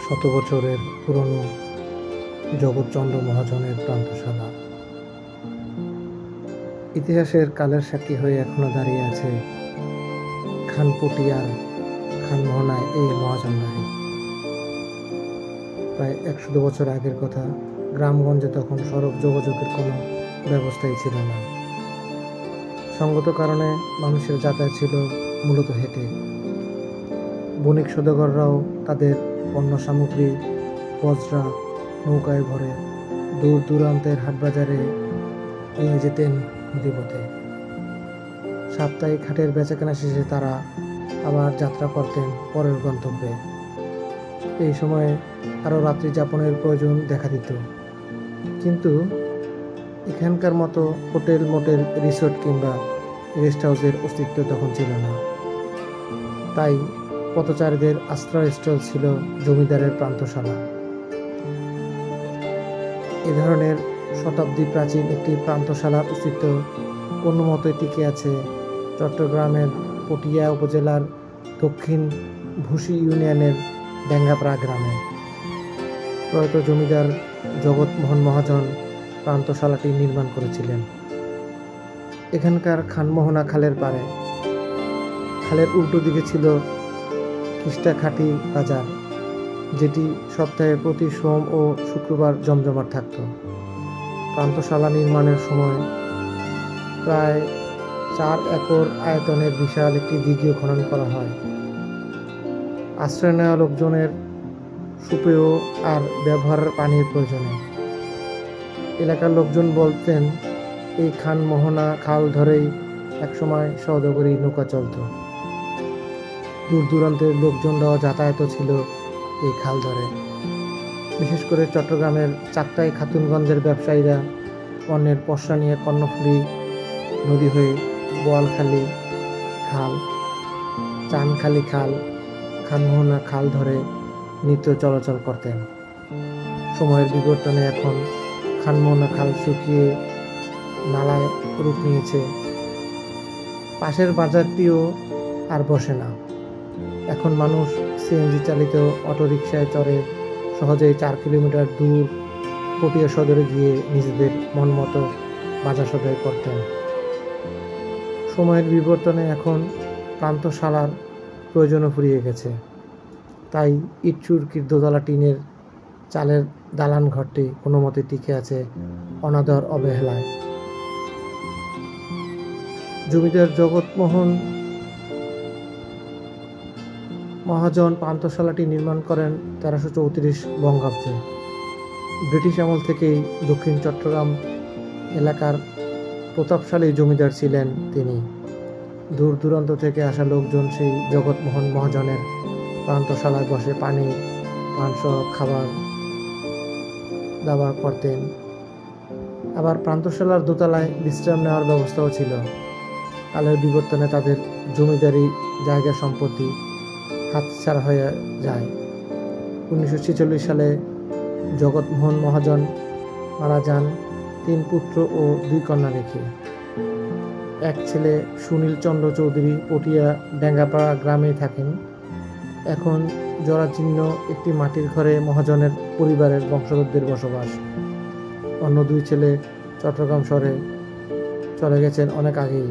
শত বছরের পুরনো জগৎচন্দ্র মহাজনের প্রান্তশালা ইতিহাসের কালের সাক্ষী হয়ে এখনো দাঁড়িয়ে আছে খানপটিয়ার খানমোহনায় এই মহাজন বাড়ি। প্রায় 100 বছর আগের কথা। গ্রামগঞ্জে তখন সড়ক যোগাযোগের কোনো ব্যবস্থাই ছিল না। সঙ্গত কারণে মানুষের যাতায়াত ছিল মূলত হেঁটে। বণিক সওদাগররাও তাদের পণ্য সামগ্রী বজরা নৌকায় ভরে দূর দূরান্তের হাটবাজারে নিয়ে যেতেন নদীপথে। সাপ্তাহিক হাটের বেচাকেনা শেষে তারা আবার যাত্রা করতেন পরের গন্তব্যে। এই সময়ে আরও রাত্রি যাপনের প্রয়োজন দেখা দিত, কিন্তু এখানকার মতো হোটেল মোটেল রিসোর্ট কিংবা রেস্ট হাউসের অস্তিত্ব তখন ছিল না। তাই পথচারীদের আশ্রয়স্থল ছিল জমিদারের প্রান্তশালা। এ ধরনের শতাব্দী প্রাচীন একটি প্রান্তশালার অস্তিত্ব কোনো মতে টিকে আছে চট্টগ্রামের পটিয়া উপজেলার দক্ষিণ ভুসি ইউনিয়নের ডেঙ্গাপাড়া গ্রামে। প্রয়াত জমিদার জগৎমোহন মহাজন প্রান্তশালাটি নির্মাণ করেছিলেন। এখানকার খানমোহনা খালের পাড়ে। খালের উল্টো দিকে ছিল কিষ্টাখাটি বাজার, যেটি সপ্তাহে প্রতি সোম ও শুক্রবার জমজমাট থাকত। প্রান্তশালা নির্মাণের সময় প্রায় 4 একর আয়তনের বিশাল একটি দিঘিও খনন করা হয়। আশ্রয় নেওয়া লোকজনের সুপেয় আর ব্যবহারের পানির প্রয়োজনে। এলাকার লোকজন বলতেন এই খানমোহনা খাল ধরেই একসময় সওদাগরি নৌকা চলত। দূর দূরান্তের লোকজনরাও যাতায়াত ছিল এই খাল ধরে। বিশেষ করে চট্টগ্রামের চাকতাই খাতুনগঞ্জের ব্যবসায়ীরা পণ্যের পসরা নিয়ে কর্ণফুলী নদী হয়ে বোয়ালখালী খাল, চানখালী খাল, খানমোহনা খাল ধরে নিত্য চলাচল করতেন। সময়ের বিবর্তনে এখন খানমোহনা খাল শুকিয়ে নালায় রূপ নিয়েছে। পাশের বাজারটিও আর বসে না। এখন মানুষ সিএনজি চালিত অটোরিকশায় চড়ে সহজেই 4 কিলোমিটার দূর পটিয়া সদরে গিয়ে নিজেদের মন মতো বাজার সদাই করতেন। সময়ের বিবর্তনে এখন প্রান্তশালার প্রয়োজনও ফুরিয়ে গেছে। তাই ইট চুরকির দোতলা টিনের চালের দালান ঘরটি কোনো মতে টিকে আছে অনাদর অবহেলায়। জমিদার জগৎমোহন মহাজন প্রান্তশালাটি নির্মাণ করেন 1334 বঙ্গাব্দে। ব্রিটিশ আমল থেকেই দক্ষিণ চট্টগ্রাম এলাকার প্রতাপশালী জমিদার ছিলেন তিনি। দূর দূরান্ত থেকে আসা লোকজন সেই জগৎমোহন মহাজনের প্রান্তশালায় বসে পানি মাংস খাবার দাবার করতেন। আবার প্রান্তশালার দোতলায় বিশ্রাম নেওয়ার ব্যবস্থাও ছিল। কালের বিবর্তনে তাদের জমিদারি জায়গা সম্পত্তি হাতছাড়া হয়ে যায়। 1946 সালে জগৎমোহন মহাজন মারা যান 3 পুত্র ও 2 কন্যা রেখে। এক ছেলে সুনীল চন্দ্র চৌধুরী পটিয়া ডেঙ্গাপাড়া গ্রামে থাকেন। এখন জরাজীর্ণ একটি মাটির ঘরে মহাজনের পরিবারের বংশধরদের বসবাস। অন্য 2 ছেলে চট্টগ্রাম শহরে চলে গেছেন অনেক আগেই।